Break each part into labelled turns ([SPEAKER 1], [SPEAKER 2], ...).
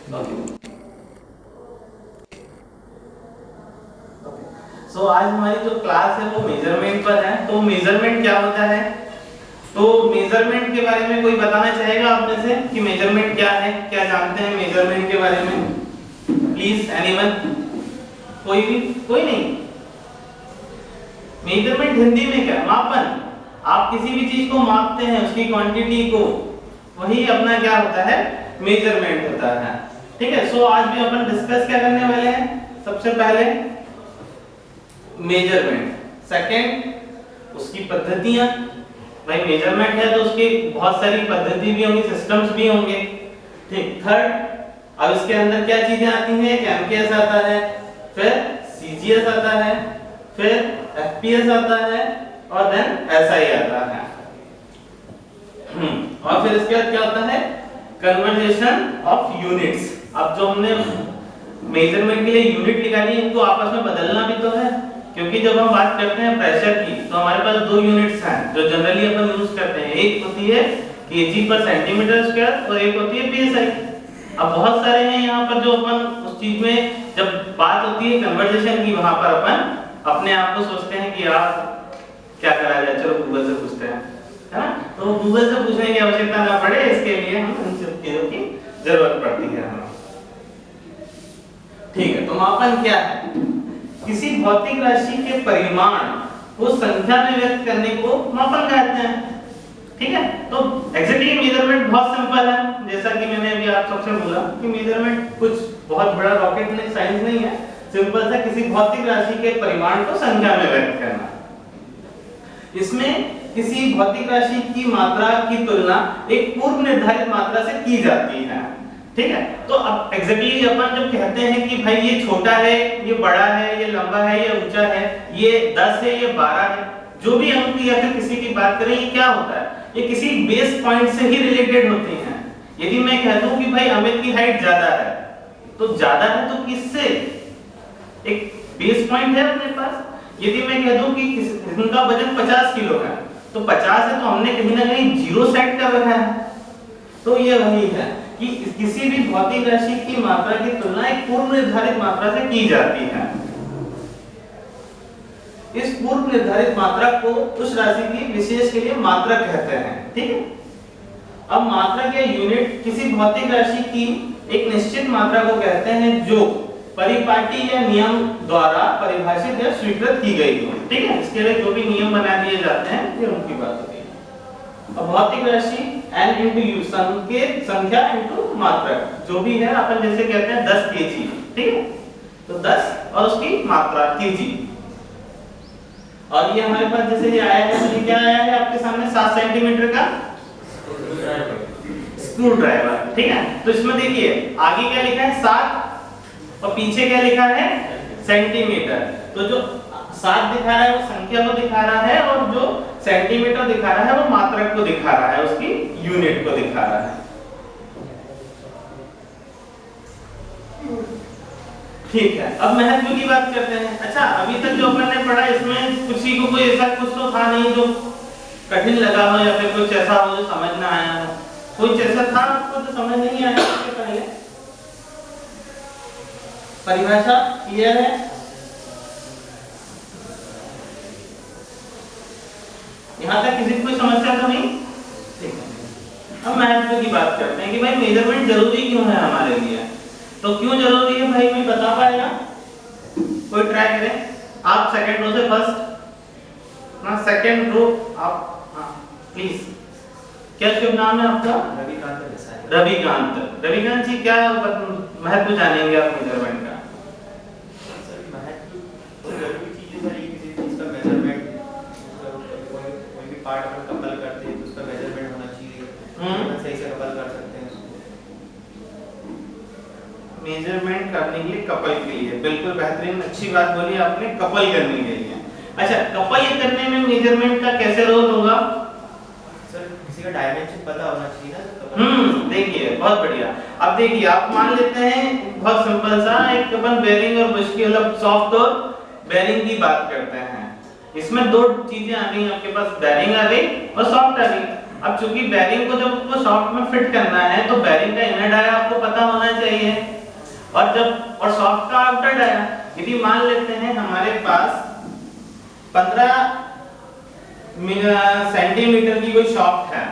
[SPEAKER 1] सो आज हमारी जो क्लास है वो मेजरमेंट पर है। तो मेजरमेंट क्या होता है, तो मेजरमेंट के बारे में कोई बताना चाहेगा आप में से कि मेजरमेंट क्या है, क्या जानते हैं मेजरमेंट के बारे में? Please anyone? कोई भी? कोई नहीं? मेजरमेंट हिंदी में क्या? मापन। आप किसी भी चीज को मापते हैं, उसकी क्वांटिटी को, वही अपना क्या होता है? मेजरमेंट होता है। ठीक है। सो आज भी अपन डिस्कस क्या करने वाले हैं? सबसे पहले मेजरमेंट, सेकंड उसकी पद्धतियां। भाई मेजरमेंट है तो उसकी बहुत सारी पद्धति भी होंगी, सिस्टम्स भी होंगे। ठीक। थर्ड, अब इसके अंदर क्या चीजें आती हैं? एमकेएस आता है, फिर सीजीएस आता है, फिर एफपीएस आता है और देन एसआई आता है। और फिर इसके बाद क्या होता है? Conversation of units. अब जो हमने मेजरमेंट के लिए यूनिट निकाली है, इनको आपस में बदलना भी तो है, क्योंकि जब हम बात करते हैं प्रेशर की तो हमारे पास दो यूनिट्स हैं जो जनरली अपन यूज करते हैं। एक होती है केजी पर सेंटीमीटर स्क्वायर और एक होती है पीएसआई। अब बहुत सारे हैं यहाँ पर जो अपन उस चीज में जब बात होती है कन्वर्जेशन की, वहां पर अपन अपने आप को सोचते हैं कि यार क्या करा जाए, चलो गूगल से पूछते हैं, है ना? तो गूगल से पूछने की आवश्यकता ना पड़े, इसके लिए हम इन सब चीजों की जरूरत पड़ती है हमें। ठीक है। तो मापन क्या है? किसी भौतिक राशि के परिमाण को संख्या में व्यक्त करने को मापन कहते हैं। ठीक है। तो एग्जैक्टली मेजरमेंट बहुत सिंपल है, जैसा कि मैंने अभी आप सबसे बोला कि मेजरमेंट कुछ बहुत बड़ा रॉकेट नहीं, साइंस नहीं है, सिंपल सा किसी भौतिक राशि के परिमाण को संख्या में व्यक्त करना। इसमें किसी भौतिक राशि की मात्रा की तुलना एक पूर्व निर्धारित मात्रा से की जाती है। ठीक है। तो अब एग्जैक्टली अपन जब कहते हैं कि भाई ये छोटा है, ये बड़ा है, ये लंबा है, ये ऊंचा है, ये 10 है, ये 12 है, जो भी अंक या फिर किसी की बात करें, ये क्या होता है? ये किसी बेस पॉइंट से ही रिलेटेड होती हैं। यदि मैं कह दूं कि भाई अमित की हाइट ज्यादा है, तो ज्यादा है तो किससे? एक बेस पॉइंट है अपने पास। यदि मैं कह दूं कि इनका वजन 50 किलो है, तो 50 है तो हमने कहीं ना कहीं जीरो सेट कर रखा है। तो ये वही है कि किसी भी भौतिक राशि की मात्रा की तुलना एक पूर्व निर्धारित मात्रा से की जाती है। इस पूर्व निर्धारित मात्रा को उस राशि की विशेष के लिए मात्रक कहते हैं। ठीक है। अब मात्रक या यूनिट किसी भौतिक राशि की एक निश्चित मात्रा को कहते हैं जो परिपाटी या नियम द्वारा परिभाषित या स्वीकृत की गई हो। ठीक है। इसके लिए जो भी नियम बना दिए जाते हैं ये उनकी बात होती है। अब भौतिक राशि n into u, संख्या into मात्रक, जो भी है अपन जैसे कहते हैं 10 kg। ठीक है। तो 10 और उसकी मात्रा kg। और ये हमारे पास जैसे ये आया है, ये क्या आया है आपके सामने? 7 सेंटीमीटर का स्क्रू ड्राइवर। ठीक है। तो इसमें देखिए आगे क्या लिखा है? 7 और पीछे क्या लिखा है? सेंटीमीटर। तो जो 7 दिखा रहा है वो संख्या को दिखा रहा है, और जो सेंटीमीटर दिखा रहा है वो मात्रक को दिखा रहा है, उसकी यूनिट को दिखा रहा है। ठीक है। अब महत्व की बात करते हैं। अच्छा, अभी तक जो अपन ने पढ़ा इसमें किसी को कोई ऐसा कुछ तो था नहीं जो कठिन लगा हो या फिर कुछ ऐसा हो जो समझ ना आया हो? कुछ ऐसा था आपको जो समझ नहीं आया इससे पहले? परिभाषा क्लियर है? यहाँ तक किसी को कोई समस्या तो नहीं? ठीक है। अब महत्व की बात करते हैं कि भाई मेजरमेंट जरूरी क्यों है हमारे लिए। तो क्यों जरूरी है भाई, मैं बता पाएगा? कोई ट्राई करे? आप सेकंड रो से फर्स्ट ना, सेकंड रो आप, हाँ प्लीज। क्या शुभ नाम है आपका?
[SPEAKER 2] रविकांत देसाई।
[SPEAKER 1] रविकांत। रविकांत जी, क्या महत्व जानेंगे आप मेजरमेंट का?
[SPEAKER 2] सर महत्व तो जरूरी चीज है, किसी चीज का मेजरमेंट, कोई भी पार्ट अपन कपल करते हैं तो उसका मेजरमेंट होना चाहिए, सही से कपल कर सकते हैं उसको।
[SPEAKER 1] मेजरमेंट करने के लिए, कपल के लिए, बिल्कुल बेहतरीन, अच्छी बात बोली आपने, कपल करने के लिए। अच्छा, कपल करने में मेजरमेंट का कैसे रोल होगा?
[SPEAKER 2] सर किसी का डायमेंशन पता होना चाहिए ना।
[SPEAKER 1] देखिए बहुत बढ़िया। अब देखिए आप मान लेते हैं बहुत सिंपल सा एक अपन बेयरिंग और बुश की, मतलब सॉफ्ट और बेयरिंग की बात करते हैं। इसमें दो चीजें आ गई आपके पास, बेयरिंग आ गई और सॉफ्ट आ गई। अब चूंकि बेरिंग को जब वो शाफ्ट में फिट करना है तो बेरिंग का इनर डाया आपको पता होना चाहिए और शाफ्ट का आउटर डाया। यदि मान लेते हैं हमारे पास 15 सेंटीमीटर की कोई शाफ्ट है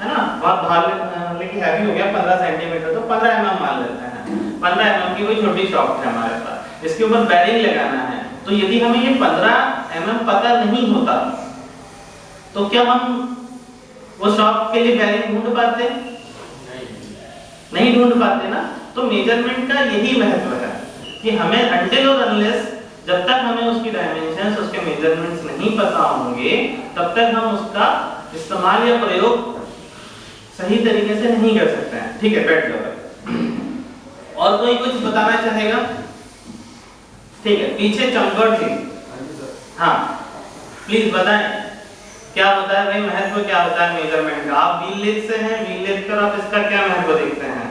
[SPEAKER 1] ना, बहुत भारी लेकिन हैवी हो गया 15 सेंटीमीटर, तो 15 mm मान लेते हैं। 15 mm की कोई छोटी शाफ्ट है हमारे पास, इसके ऊपर बेरिंग लगाना है। तो यदि हमें ये 15 mm पता नहीं होता तो क्या हम वो शाफ्ट के लिए बेरिंग ढूंढ पाते? नहीं ढूंढ पाते ना। तो मेजरमेंट का यही महत्व है कि हमें अनटिल और अनलेस जब तक हमें उसकी डायमेंशंस, उसके मेजरमेंट्स नहीं पता होंगे तब तक हम उसका इस्तेमाल या प्रयोग सही तरीके से नहीं कर सकते हैं। ठीक है, बैठ जाओ। और कोई कुछ बताना चाहेगा? ठीक है, पीछे चमकौर थी। हाँ प्लीज बताएं क्या होता है भाई, महत्व क्या होता है मेजरमेंट का? आप व्हील लेथ से हैं, व्हील लेथ पर आप इसका क्या महत्व देखते हैं?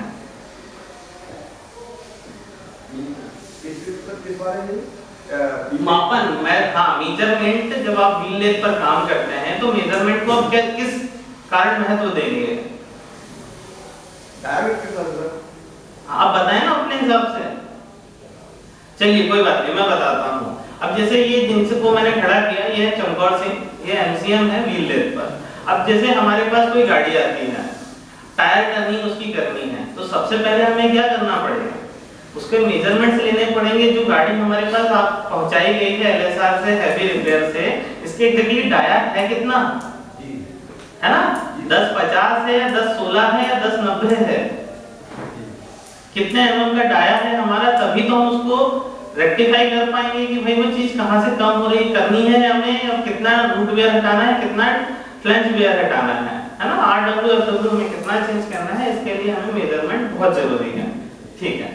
[SPEAKER 1] मापन मेजरमेंट। जब आप व्हील लेथ पर काम करते हैं तो मेजरमेंट को आप किस कारण महत्व देंगे? आप बताएं ना अपने हिसाब से। चलिए कोई बात नहीं, मैं बताता हूँ। अब जैसे ये जिनको मैंने खड़ा किया, ये चमकौर सिंह, ये एमसीएम है व्हील लेथ पर। अब जैसे हमारे पास कोई गाड़ी आती है, टायर टर्निंग उसकी करनी है, तो सबसे पहले हमें क्या करना पड़ेगा? उसके मेजरमेंट्स लेने पड़ेंगे। जो गाड़ी हमारे पास आप पहुंचाई गई है एलएसआर से, हैवी रिपेयर से, इसके एग्जैक्टली डाया है कितना है ना? 1050 है या 1016 है या 1090 है? कितने एमएम का डाया है हमारा, तभी तो हम उसको रेक्टिफाई कर पाएंगे कि भाई वो चीज कहां से कम हो रही करनी है हमें, और कितना रूट वेयर हटाना है, कितना फ्लैंज वेयर हटाना है ना, आरडब्ल्यू एफडब्ल्यू में कितना चेंज करना है। इसके लिए हमें मेजरमेंट बहुत जरूरी है। ठीक है,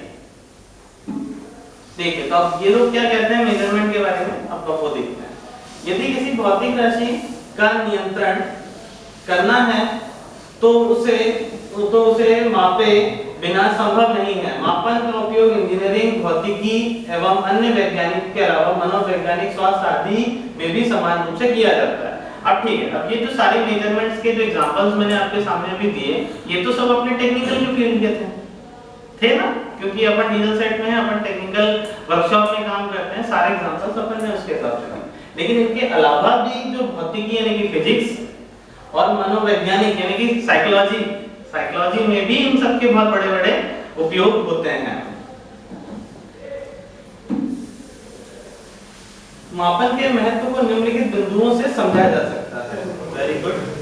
[SPEAKER 1] देखिए तो अब ये लोग क्या कहते हैं मेजरमेंट के बारे में, अब वो देखते हैं। यदि किसी भौतिक राशि का नियंत्रण करना है तो उसे मापे बिना संभव नहीं है। मापन का उपयोग इंजीनियरिंग, भौतिकी एवं अन्य वैज्ञानिक के अलावा मनोवैज्ञानिक, स्वास्थ्य आदि में भी समान रूप से किया जाता है। अब ठीक है, अब ये जो सारे मेजरमेंट्स के जो एग्जांपल्स मैंने आपके सामने अभी दिए, ये तो सब अपने टेक्निकल के फील्ड के थे ना, क्योंकि अपन डीजल सेट में है, अपन टेक्निकल वर्कशॉप में काम करते हैं, सारे एग्जांपल्स अपन ने उसके हिसाब से किए। लेकिन इनके अलावा भी जो भौतिकी यानी कि फिजिक्स और मनोवैज्ञानिक यानी कि साइकोलॉजी में भी इन सब के बहुत बड़े-बड़े उपयोग होते हैं। मापन के महत्व को निम्नलिखित बिंदुओं से समझा जा सकता है। Very good.